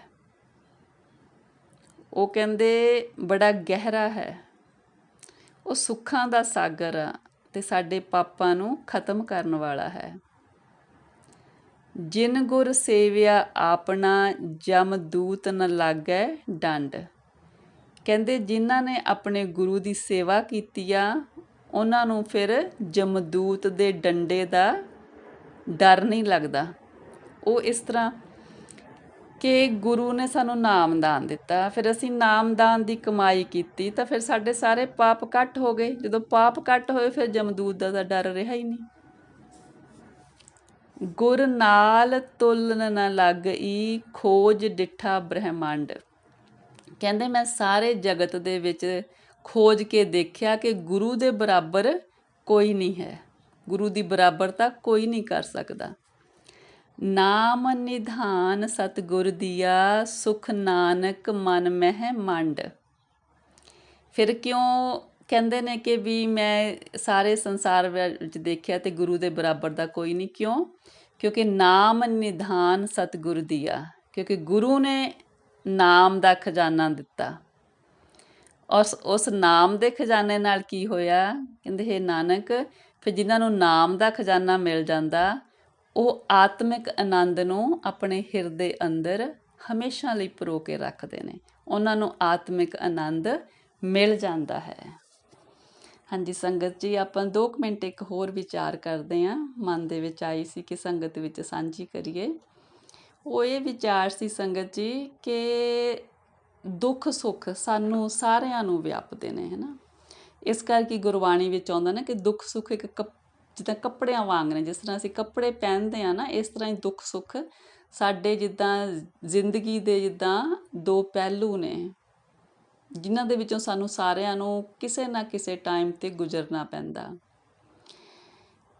ਉਹ ਕਹਿੰਦੇ ਬੜਾ ਗਹਿਰਾ ਹੈ, ਉਹ ਸੁੱਖਾਂ ਦਾ ਸਾਗਰ ਆ ਤੇ ਸਾਡੇ ਪਾਪਾਂ ਨੂੰ ਖਤਮ ਕਰਨ ਵਾਲਾ ਹੈ। ਜਿਨ ਗੁਰ ਸੇਵਿਆ ਆਪਣਾ ਜਮ ਦੂਤ ਨ ਲਾਗੈ ਡੰਡ। ਕਹਿੰਦੇ ਜਿਨ੍ਹਾਂ ਨੇ ਆਪਣੇ ਗੁਰੂ ਦੀ ਸੇਵਾ ਕੀਤੀ ਆ, ਉਹਨਾਂ ਨੂੰ ਫਿਰ ਜਮਦੂਤ ਦੇ ਡੰਡੇ ਦਾ ਡਰ ਨਹੀਂ ਲੱਗਦਾ। ਉਹ ਇਸ ਤਰ੍ਹਾਂ ਕਿ ਗੁਰੂ ਨੇ ਸਾਨੂੰ ਨਾਮਦਾਨ ਦਿੱਤਾ, ਫਿਰ ਅਸੀਂ ਨਾਮਦਾਨ ਦੀ ਕਮਾਈ ਕੀਤੀ ਤਾਂ ਫਿਰ ਸਾਡੇ ਸਾਰੇ ਪਾਪ ਕੱਟ ਹੋ ਗਏ। ਜਦੋਂ ਪਾਪ ਕੱਟ ਹੋਏ ਫਿਰ ਜਮਦੂਤ ਦਾ ਤਾਂ ਡਰ ਰਿਹਾ ਹੀ ਨਹੀਂ। ਗੁਰ ਨਾਲ ਤੁਲਨ ਨ ਲੱਗਈ ਖੋਜ ਡਿੱਠਾ ਬ੍ਰਹਮੰਡ। ਕਹਿੰਦੇ ਮੈਂ ਸਾਰੇ ਜਗਤ ਦੇ ਵਿੱਚ ਖੋਜ ਕੇ ਦੇਖਿਆ ਕਿ ਗੁਰੂ ਦੇ ਬਰਾਬਰ ਕੋਈ ਨਹੀਂ ਹੈ, ਗੁਰੂ ਦੀ ਬਰਾਬਰਤਾ ਕੋਈ ਨਹੀਂ ਕਰ ਸਕਦਾ। ਨਾਮ ਨਿਧਾਨ ਸਤਿਗੁਰ ਦੀਆ ਸੁਖ ਨਾਨਕ ਮਨ ਮਹਿ ਮੰਡ। ਫਿਰ ਕਿਉਂ ਕਹਿੰਦੇ ਨੇ ਕਿ ਵੀ ਮੈਂ ਸਾਰੇ ਸੰਸਾਰ ਵਿੱਚ ਦੇਖਿਆ ਤੇ ਗੁਰੂ ਦੇ ਬਰਾਬਰ ਦਾ ਕੋਈ ਨਹੀਂ। ਕਿਉਂ? ਕਿਉਂਕਿ ਨਾਮ ਨਿਧਾਨ ਸਤਿਗੁਰ ਦੀਆ, ਕਿਉਂਕਿ ਗੁਰੂ ਨੇ ਨਾਮ ਦਾ ਖਜ਼ਾਨਾ ਦਿੱਤਾ। ਉਸ ਨਾਮ ਦੇ ਖਜ਼ਾਨੇ ਨਾਲ ਕੀ ਹੋਇਆ? ਕਹਿੰਦੇ ਹੇ ਨਾਨਕ, ਫਿਰ ਜਿਨ੍ਹਾਂ ਨੂੰ ਨਾਮ ਦਾ ਖਜ਼ਾਨਾ ਮਿਲ ਜਾਂਦਾ, ਉਹ ਆਤਮਿਕ ਆਨੰਦ ਨੂੰ ਆਪਣੇ ਹਿਰਦੇ ਅੰਦਰ ਹਮੇਸ਼ਾ ਲਈ ਪਰੋ ਕੇ ਰੱਖਦੇ ਨੇ, ਉਹਨਾਂ ਨੂੰ ਆਤਮਿਕ ਆਨੰਦ ਮਿਲ ਜਾਂਦਾ ਹੈ। ਹਾਂਜੀ ਸੰਗਤ ਜੀ, ਆਪਾਂ 2 ਮਿੰਟ ਇੱਕ ਹੋਰ ਵਿਚਾਰ ਕਰਦੇ ਹਾਂ, ਮਨ ਦੇ ਵਿੱਚ ਆਈ ਸੀ ਕਿ ਸੰਗਤ ਵਿੱਚ ਸਾਂਝੀ ਕਰੀਏ। ਉਹ ਇਹ ਵਿਚਾਰ ਸੀ ਸੰਗਤ ਜੀ ਕਿ ਦੁੱਖ ਸੁੱਖ ਸਾਨੂੰ ਸਾਰਿਆਂ ਨੂੰ ਵਿਆਪਦੇ ਨੇ, ਹੈ ਨਾ। ਇਸ ਕਰਕੇ ਗੁਰਬਾਣੀ ਵਿੱਚ ਆਉਂਦਾ ਨਾ ਕਿ ਦੁੱਖ ਸੁੱਖ ਇੱਕ ਜਿੱਦਾਂ ਕੱਪੜਿਆਂ ਵਾਂਗ ਨੇ। ਜਿਸ ਤਰ੍ਹਾਂ ਅਸੀਂ ਕੱਪੜੇ ਪਹਿਨਦੇ ਹਾਂ ਨਾ, ਇਸ ਤਰ੍ਹਾਂ ਹੀ ਦੁੱਖ ਸੁੱਖ ਸਾਡੇ ਜਿੱਦਾਂ ਜ਼ਿੰਦਗੀ ਦੇ ਜਿੱਦਾਂ 2 ਪਹਿਲੂ ਨੇ, ਜਿਨ੍ਹਾਂ ਦੇ ਵਿੱਚੋਂ ਸਾਨੂੰ ਸਾਰਿਆਂ ਨੂੰ ਕਿਸੇ ਨਾ ਕਿਸੇ ਟਾਈਮ 'ਤੇ ਗੁਜ਼ਰਨਾ ਪੈਂਦਾ।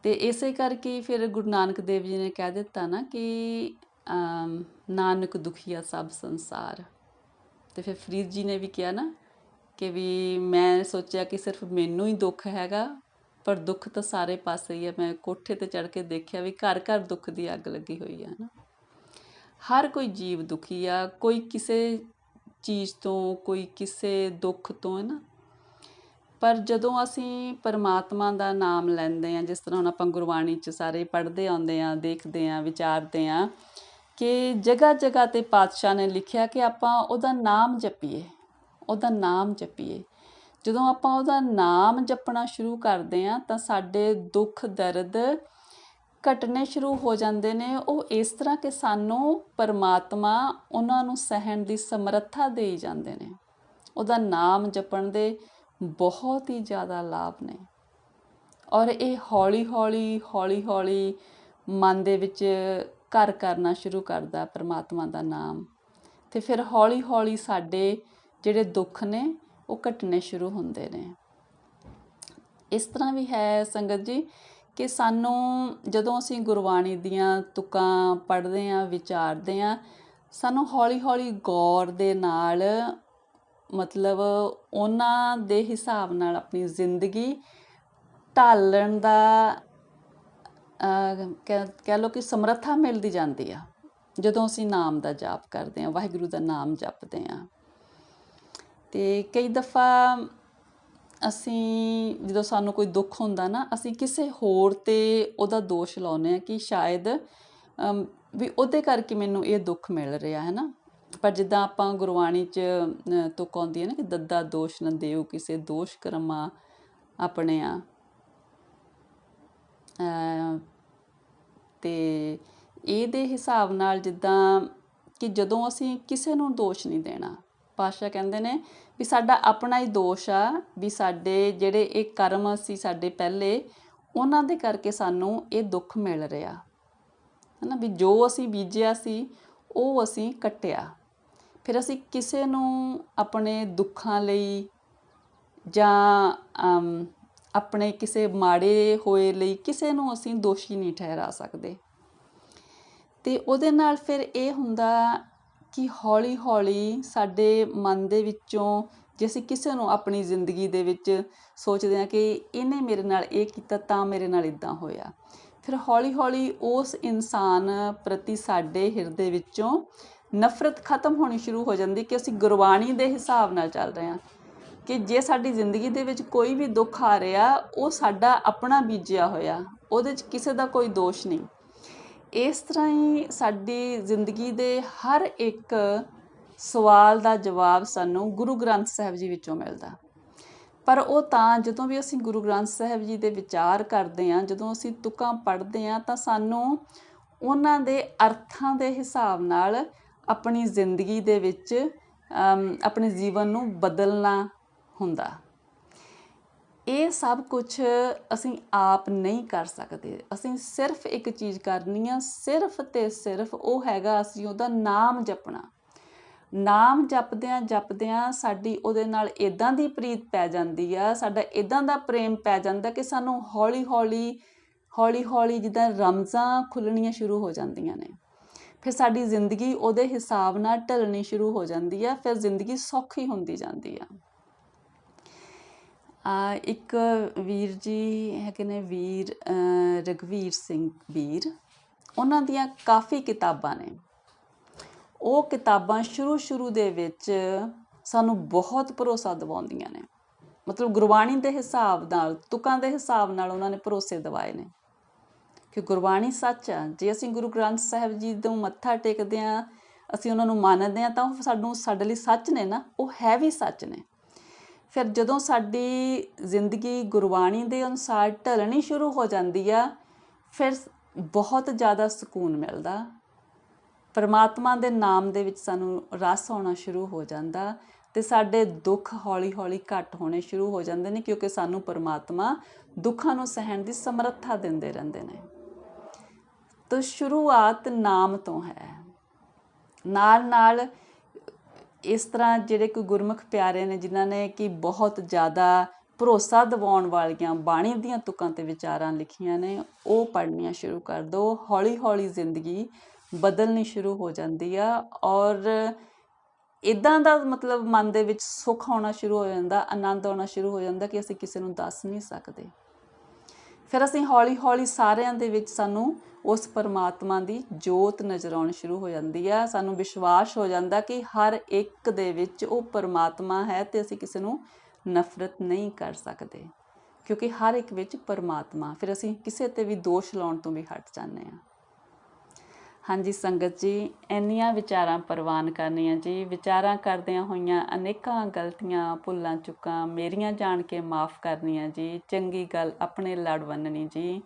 ਅਤੇ ਇਸੇ ਕਰਕੇ ਫਿਰ ਗੁਰੂ ਨਾਨਕ ਦੇਵ ਜੀ ਨੇ ਕਹਿ ਦਿੱਤਾ ਨਾ ਕਿ ਨਾਨਕ ਦੁਖੀਆ ਸਭ ਸੰਸਾਰ। ਅਤੇ ਫਿਰ ਫਰੀਦ ਜੀ ਨੇ ਵੀ ਕਿਹਾ ਨਾ ਕਿ ਵੀ ਮੈਂ ਸੋਚਿਆ ਕਿ ਸਿਰਫ ਮੈਨੂੰ ਹੀ ਦੁੱਖ ਹੈਗਾ, ਪਰ ਦੁੱਖ ਤਾਂ ਸਾਰੇ ਪਾਸੇ ਹੀ ਹੈ। ਮੈਂ ਕੋਠੇ 'ਤੇ ਚੜ੍ਹ ਕੇ ਦੇਖਿਆ ਵੀ ਘਰ ਘਰ ਦੁੱਖ ਦੀ ਅੱਗ ਲੱਗੀ ਹੋਈ ਹੈ ਨਾ। ਹਰ ਕੋਈ ਜੀਵ ਦੁਖੀ ਆ, ਕੋਈ ਕਿਸੇ ਚੀਜ਼ ਤੋਂ, ਕੋਈ ਕਿਸੇ ਦੁੱਖ ਤੋਂ, ਹੈ ਨਾ। ਪਰ ਜਦੋਂ ਅਸੀਂ ਪਰਮਾਤਮਾ ਦਾ ਨਾਮ ਲੈਂਦੇ ਹਾਂ, ਜਿਸ ਤਰ੍ਹਾਂ ਹੁਣ ਆਪਾਂ ਗੁਰਬਾਣੀ 'ਚ ਸਾਰੇ ਪੜ੍ਹਦੇ ਆਉਂਦੇ ਹਾਂ, ਦੇਖਦੇ ਹਾਂ, ਵਿਚਾਰਦੇ ਹਾਂ ਕਿ ਜਗ੍ਹਾ ਜਗ੍ਹਾ 'ਤੇ ਪਾਤਸ਼ਾਹ ਨੇ ਲਿਖਿਆ ਕਿ ਆਪਾਂ ਉਹਦਾ ਨਾਮ ਜਪੀਏ, ਉਹਦਾ ਨਾਮ ਜਪੀਏ। ਜਦੋਂ ਆਪਾਂ ਉਹਦਾ ਨਾਮ ਜਪਣਾ ਸ਼ੁਰੂ ਕਰਦੇ ਹਾਂ ਤਾਂ ਸਾਡੇ ਦੁੱਖ ਦਰਦ ਘਟਣੇ ਸ਼ੁਰੂ ਹੋ ਜਾਂਦੇ ਨੇ। ਉਹ ਇਸ ਤਰ੍ਹਾਂ ਕਿ ਸਾਨੂੰ ਪਰਮਾਤਮਾ ਉਹਨਾਂ ਨੂੰ ਸਹਿਣ ਦੀ ਸਮਰੱਥਾ ਦੇਈ ਜਾਂਦੇ ਨੇ। ਉਹਦਾ ਨਾਮ ਜਪਣ ਦੇ ਬਹੁਤ ਹੀ ਜ਼ਿਆਦਾ ਲਾਭ ਨੇ, ਔਰ ਇਹ ਹੌਲੀ ਹੌਲੀ ਹੌਲੀ ਹੌਲੀ ਮਨ ਦੇ ਵਿੱਚ ਘਰ ਕਰਨਾ ਸ਼ੁਰੂ ਕਰਦਾ ਪਰਮਾਤਮਾ ਦਾ ਨਾਮ। ਅਤੇ ਫਿਰ ਹੌਲੀ ਹੌਲੀ ਸਾਡੇ ਜਿਹੜੇ ਦੁੱਖ ਨੇ ਉਹ ਘਟਣੇ ਸ਼ੁਰੂ ਹੁੰਦੇ ਨੇ। ਇਸ ਤਰ੍ਹਾਂ ਵੀ ਹੈ ਸੰਗਤ ਜੀ ਕਿ ਸਾਨੂੰ ਜਦੋਂ ਅਸੀਂ ਗੁਰਬਾਣੀ ਦੀਆਂ ਤੁਕਾਂ ਪੜ੍ਹਦੇ ਹਾਂ, ਵਿਚਾਰਦੇ ਹਾਂ, ਸਾਨੂੰ ਹੌਲੀ ਹੌਲੀ ਗੌਰ ਦੇ ਨਾਲ ਮਤਲਬ ਉਹਨਾਂ ਦੇ ਹਿਸਾਬ ਨਾਲ ਆਪਣੀ ਜ਼ਿੰਦਗੀ ਢਾਲਣ ਦਾ ਕਹਿ ਲਓ ਕਿ ਸਮਰੱਥਾ ਮਿਲਦੀ ਜਾਂਦੀ ਆ ਜਦੋਂ ਅਸੀਂ ਨਾਮ ਦਾ ਜਾਪ ਕਰਦੇ ਹਾਂ, ਵਾਹਿਗੁਰੂ ਦਾ ਨਾਮ ਜਪਦੇ ਹਾਂ। ਅਤੇ ਕਈ ਦਫਾ ਅਸੀਂ ਜਦੋਂ ਸਾਨੂੰ ਕੋਈ ਦੁੱਖ ਹੁੰਦਾ ਨਾ, ਅਸੀਂ ਕਿਸੇ ਹੋਰ 'ਤੇ ਉਹਦਾ ਦੋਸ਼ ਲਾਉਂਦੇ ਹਾਂ ਕਿ ਸ਼ਾਇਦ ਵੀ ਉਹਦੇ ਕਰਕੇ ਮੈਨੂੰ ਇਹ ਦੁੱਖ ਮਿਲ ਰਿਹਾ ਹੈ ਨਾ। ਪਰ ਜਿੱਦਾਂ ਆਪਾਂ ਗੁਰਬਾਣੀ 'ਚ ਤੁਕ ਆਉਂਦੀ ਹੈ ਨਾ ਕਿ ਦੱਦਾ ਦੋਸ਼ ਨਾ ਦੇਉ ਕਿਸੇ ਦੋਸ਼ ਕਰਮਾ ਆਪਣੇ ਆ। ਅਤੇ ਇਹਦੇ ਹਿਸਾਬ ਨਾਲ ਜਿੱਦਾਂ ਕਿ ਜਦੋਂ ਅਸੀਂ ਕਿਸੇ ਨੂੰ ਦੋਸ਼ ਨਹੀਂ ਦੇਣਾ, ਪਾਤਸ਼ਾਹ ਕਹਿੰਦੇ ਨੇ ਵੀ ਸਾਡਾ ਆਪਣਾ ਹੀ ਦੋਸ਼ ਆ, ਵੀ ਸਾਡੇ ਜਿਹੜੇ ਇਹ ਕਰਮ ਸੀ ਸਾਡੇ ਪਹਿਲੇ, ਉਹਨਾਂ ਦੇ ਕਰਕੇ ਸਾਨੂੰ ਇਹ ਦੁੱਖ ਮਿਲ ਰਿਹਾ ਹੈ ਨਾ। ਵੀ ਜੋ ਅਸੀਂ ਬੀਜਿਆ ਸੀ ਉਹ ਅਸੀਂ ਕੱਟਿਆ। ਫਿਰ ਅਸੀਂ ਕਿਸੇ ਨੂੰ ਆਪਣੇ ਦੁੱਖਾਂ ਲਈ ਜਾਂ ਆਪਣੇ ਕਿਸੇ ਮਾੜੇ ਹੋਏ ਲਈ ਕਿਸੇ ਨੂੰ ਅਸੀਂ ਦੋਸ਼ੀ ਨਹੀਂ ਠਹਿਰਾ ਸਕਦੇ। ਅਤੇ ਉਹਦੇ ਨਾਲ ਫਿਰ ਇਹ ਹੁੰਦਾ ਕਿ ਹੌਲੀ ਹੌਲੀ ਸਾਡੇ ਮਨ ਦੇ ਵਿੱਚੋਂ, ਜੇ ਅਸੀਂ ਕਿਸੇ ਨੂੰ ਆਪਣੀ ਜ਼ਿੰਦਗੀ ਦੇ ਵਿੱਚ ਸੋਚਦੇ ਹਾਂ ਕਿ ਇਹਨੇ ਮੇਰੇ ਨਾਲ ਇਹ ਕੀਤਾ ਤਾਂ ਮੇਰੇ ਨਾਲ ਇੱਦਾਂ ਹੋਇਆ, ਫਿਰ ਹੌਲੀ ਹੌਲੀ ਉਸ ਇਨਸਾਨ ਪ੍ਰਤੀ ਸਾਡੇ ਹਿਰਦੇ ਵਿੱਚੋਂ ਨਫ਼ਰਤ ਖਤਮ ਹੋਣੀ ਸ਼ੁਰੂ ਹੋ ਜਾਂਦੀ ਕਿ ਅਸੀਂ ਗੁਰਬਾਣੀ ਦੇ ਹਿਸਾਬ ਨਾਲ ਚੱਲ ਰਹੇ ਹਾਂ ਕਿ ਜੇ ਸਾਡੀ ਜ਼ਿੰਦਗੀ ਦੇ ਵਿੱਚ ਕੋਈ ਵੀ ਦੁੱਖ ਆ ਰਿਹਾ ਉਹ ਸਾਡਾ ਆਪਣਾ ਬੀਜਿਆ ਹੋਇਆ, ਉਹਦੇ 'ਚ ਕਿਸੇ ਦਾ ਕੋਈ ਦੋਸ਼ ਨਹੀਂ। ਇਸ ਤਰ੍ਹਾਂ ਹੀ ਸਾਡੀ ਜ਼ਿੰਦਗੀ ਦੇ ਹਰ ਇੱਕ ਸਵਾਲ ਦਾ ਜਵਾਬ ਸਾਨੂੰ ਗੁਰੂ ਗ੍ਰੰਥ ਸਾਹਿਬ ਜੀ ਵਿੱਚੋਂ ਮਿਲਦਾ। ਪਰ ਉਹ ਤਾਂ ਜਦੋਂ ਵੀ ਅਸੀਂ ਗੁਰੂ ਗ੍ਰੰਥ ਸਾਹਿਬ ਜੀ ਦੇ ਵਿਚਾਰ ਕਰਦੇ ਹਾਂ, ਜਦੋਂ ਅਸੀਂ ਤੁਕਾਂ ਪੜ੍ਹਦੇ ਹਾਂ, ਤਾਂ ਸਾਨੂੰ ਉਹਨਾਂ ਦੇ ਅਰਥਾਂ ਦੇ ਹਿਸਾਬ ਨਾਲ ਆਪਣੀ ਜ਼ਿੰਦਗੀ ਦੇ ਵਿੱਚ ਆਪਣੇ ਜੀਵਨ ਨੂੰ ਬਦਲਣਾ ਹੁੰਦਾ। ਇਹ ਸਭ ਕੁਛ ਅਸੀਂ ਆਪ ਨਹੀਂ ਕਰ ਸਕਦੇ। ਅਸੀਂ ਸਿਰਫ ਇੱਕ ਚੀਜ਼ ਕਰਨੀ ਆ, ਸਿਰਫ ਅਤੇ ਸਿਰਫ ਉਹ ਹੈਗਾ ਅਸੀਂ ਉਹਦਾ ਨਾਮ ਜਪਣਾ। ਨਾਮ ਜਪਦਿਆਂ ਸਾਡੀ ਉਹਦੇ ਨਾਲ ਇੱਦਾਂ ਦੀ ਪ੍ਰੀਤ ਪੈ ਜਾਂਦੀ ਆ, ਸਾਡਾ ਇੱਦਾਂ ਦਾ ਪ੍ਰੇਮ ਪੈ ਜਾਂਦਾ ਕਿ ਸਾਨੂੰ ਹੌਲੀ ਹੌਲੀ ਜਿੱਦਾਂ ਰਮਜ਼ਾਂ ਖੁੱਲ੍ਹਣੀਆਂ ਸ਼ੁਰੂ ਹੋ ਜਾਂਦੀਆਂ ਨੇ। ਫਿਰ ਸਾਡੀ ਜ਼ਿੰਦਗੀ ਉਹਦੇ ਹਿਸਾਬ ਨਾਲ ਢਲਣੀ ਸ਼ੁਰੂ ਹੋ ਜਾਂਦੀ ਆ, ਫਿਰ ਜ਼ਿੰਦਗੀ ਸੌਖੀ ਹੁੰਦੀ ਜਾਂਦੀ ਆ। ਇੱਕ ਵੀਰ ਜੀ ਹੈਗੇ ਨੇ, ਵੀਰ ਰਘਵੀਰ ਸਿੰਘ ਵੀਰ, ਉਹਨਾਂ ਦੀਆਂ ਕਾਫੀ ਕਿਤਾਬਾਂ ਨੇ। ਉਹ ਕਿਤਾਬਾਂ ਸ਼ੁਰੂ ਦੇ ਵਿੱਚ ਸਾਨੂੰ ਬਹੁਤ ਭਰੋਸਾ ਦਿਵਾਉਂਦੀਆਂ ਨੇ। ਮਤਲਬ ਗੁਰਬਾਣੀ ਦੇ ਹਿਸਾਬ ਨਾਲ, ਤੁਕਾਂ ਦੇ ਹਿਸਾਬ ਨਾਲ ਉਹਨਾਂ ਨੇ ਭਰੋਸੇ ਦਿਵਾਏ ਨੇ ਕਿ ਗੁਰਬਾਣੀ ਸੱਚ ਆ। ਜੇ ਅਸੀਂ ਗੁਰੂ ਗ੍ਰੰਥ ਸਾਹਿਬ ਜੀ ਨੂੰ ਮੱਥਾ ਟੇਕਦੇ ਹਾਂ, ਅਸੀਂ ਉਹਨਾਂ ਨੂੰ ਮੰਨਦੇ ਹਾਂ, ਤਾਂ ਉਹ ਸਾਡੇ ਲਈ ਸੱਚ ਨੇ ਨਾ, ਉਹ ਹੈ ਵੀ ਸੱਚ ਨੇ। ਫਿਰ ਜਦੋਂ ਸਾਡੀ ਜ਼ਿੰਦਗੀ ਗੁਰਬਾਣੀ ਦੇ ਅਨੁਸਾਰ ਢਲਣੀ ਸ਼ੁਰੂ ਹੋ ਜਾਂਦੀ ਆ, ਫਿਰ ਬਹੁਤ ਜ਼ਿਆਦਾ ਸਕੂਨ ਮਿਲਦਾ। ਪਰਮਾਤਮਾ ਦੇ ਨਾਮ ਦੇ ਵਿੱਚ ਸਾਨੂੰ ਰਸ ਆਉਣਾ ਸ਼ੁਰੂ ਹੋ ਜਾਂਦਾ ਅਤੇ ਸਾਡੇ ਦੁੱਖ ਹੌਲੀ ਹੌਲੀ ਘੱਟ ਹੋਣੇ ਸ਼ੁਰੂ ਹੋ ਜਾਂਦੇ ਨੇ, ਕਿਉਂਕਿ ਸਾਨੂੰ ਪਰਮਾਤਮਾ ਦੁੱਖਾਂ ਨੂੰ ਸਹਿਣ ਦੀ ਸਮਰੱਥਾ ਦਿੰਦੇ ਰਹਿੰਦੇ ਨੇ। ਤਾਂ ਸ਼ੁਰੂਆਤ ਨਾਮ ਤੋਂ ਹੈ। ਨਾਲ ਇਸ ਤਰ੍ਹਾਂ ਜਿਹੜੇ ਕੋਈ ਗੁਰਮੁਖ ਪਿਆਰੇ ਨੇ ਜਿਨ੍ਹਾਂ ਨੇ ਕਿ ਬਹੁਤ ਜ਼ਿਆਦਾ ਭਰੋਸਾ ਦਿਵਾਉਣ ਵਾਲੀਆਂ ਬਾਣੀ ਦੀਆਂ ਤੁਕਾਂ ਅਤੇ ਵਿਚਾਰਾਂ ਲਿਖੀਆਂ ਨੇ, ਉਹ ਪੜ੍ਹਨੀਆਂ ਸ਼ੁਰੂ ਕਰ ਦਿਓ। ਹੌਲੀ ਹੌਲੀ ਜ਼ਿੰਦਗੀ ਬਦਲਣੀ ਸ਼ੁਰੂ ਹੋ ਜਾਂਦੀ ਆ ਔਰ ਇੱਦਾਂ ਦਾ ਮਤਲਬ ਮਨ ਦੇ ਵਿੱਚ ਸੁੱਖ ਆਉਣਾ ਸ਼ੁਰੂ ਹੋ ਜਾਂਦਾ, ਆਨੰਦ ਆਉਣਾ ਸ਼ੁਰੂ ਹੋ ਜਾਂਦਾ ਕਿ ਅਸੀਂ ਕਿਸੇ ਨੂੰ ਦੱਸ ਨਹੀਂ ਸਕਦੇ। ਫਿਰ ਅਸੀਂ ਹੌਲੀ ਹੌਲੀ ਸਾਰਿਆਂ ਦੇ ਵਿੱਚ ਸਾਨੂੰ ਉਸ ਪਰਮਾਤਮਾ ਦੀ ਜੋਤ ਨਜ਼ਰ ਆਉਣੀ ਸ਼ੁਰੂ ਹੋ ਜਾਂਦੀ ਆ। ਸਾਨੂੰ ਵਿਸ਼ਵਾਸ ਹੋ ਜਾਂਦਾ ਕਿ ਹਰ ਇੱਕ ਦੇ ਵਿੱਚ ਉਹ ਪਰਮਾਤਮਾ ਹੈ ਅਤੇ ਅਸੀਂ ਕਿਸੇ ਨੂੰ ਨਫ਼ਰਤ ਨਹੀਂ ਕਰ ਸਕਦੇ, ਕਿਉਂਕਿ ਹਰ ਇੱਕ ਵਿੱਚ ਪਰਮਾਤਮਾ। ਫਿਰ ਅਸੀਂ ਕਿਸੇ 'ਤੇ ਵੀ ਦੋਸ਼ ਲਾਉਣ ਤੋਂ ਵੀ ਹਟ ਜਾਂਦੇ ਹਾਂ। ਹਾਂਜੀ ਸੰਗਤ ਜੀ, ਇੰਨੀਆਂ ਵਿਚਾਰਾਂ ਪ੍ਰਵਾਨ ਕਰਨੀਆਂ ਜੀ। ਵਿਚਾਰਾਂ ਕਰਦਿਆਂ ਹੋਈਆਂ ਅਨੇਕਾਂ ਗਲਤੀਆਂ ਭੁੱਲਾਂ ਚੁੱਕਾਂ ਮੇਰੀਆਂ ਜਾਣ ਕੇ ਮਾफ़ ਕਰਨੀਆਂ ਜੀ। ਚੰਗੀ ਗੱਲ ਆਪਣੇ ਲੜ ਬੰਨਣੀ ਜੀ।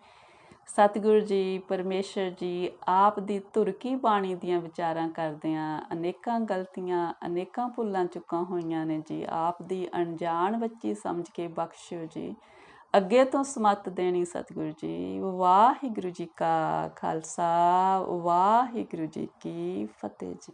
ਸਤਿਗੁਰੂ ਜੀ, ਪਰਮੇਸ਼ਰ ਜੀ, ਆਪ ਦੀ ਧੁਰ ਕੀ ਬਾਣੀ ਦੀਆਂ ਵਿਚਾਰਾਂ ਕਰਦਿਆਂ ਅਨੇਕਾਂ ਗਲਤੀਆਂ ਅਨੇਕਾਂ ਭੁੱਲਾਂ ਚੁੱਕਾਂ ਹੋਈਆਂ ਨੇ ਜੀ। ਆਪ ਦੀ ਅਣਜਾਣ ਬੱਚੀ ਸਮਝ ਕੇ ਬਖਸ਼ਿਓ ਜੀ। ਅੱਗੇ ਤੋਂ ਸਮੱਤ ਦੇਣੀ ਸਤਿਗੁਰੂ ਜੀ। ਵਾਹਿਗੁਰੂ ਜੀ ਕਾ ਖਾਲਸਾ, ਵਾਹਿਗੁਰੂ ਜੀ ਕੀ ਫਤਿਹ ਜੀ।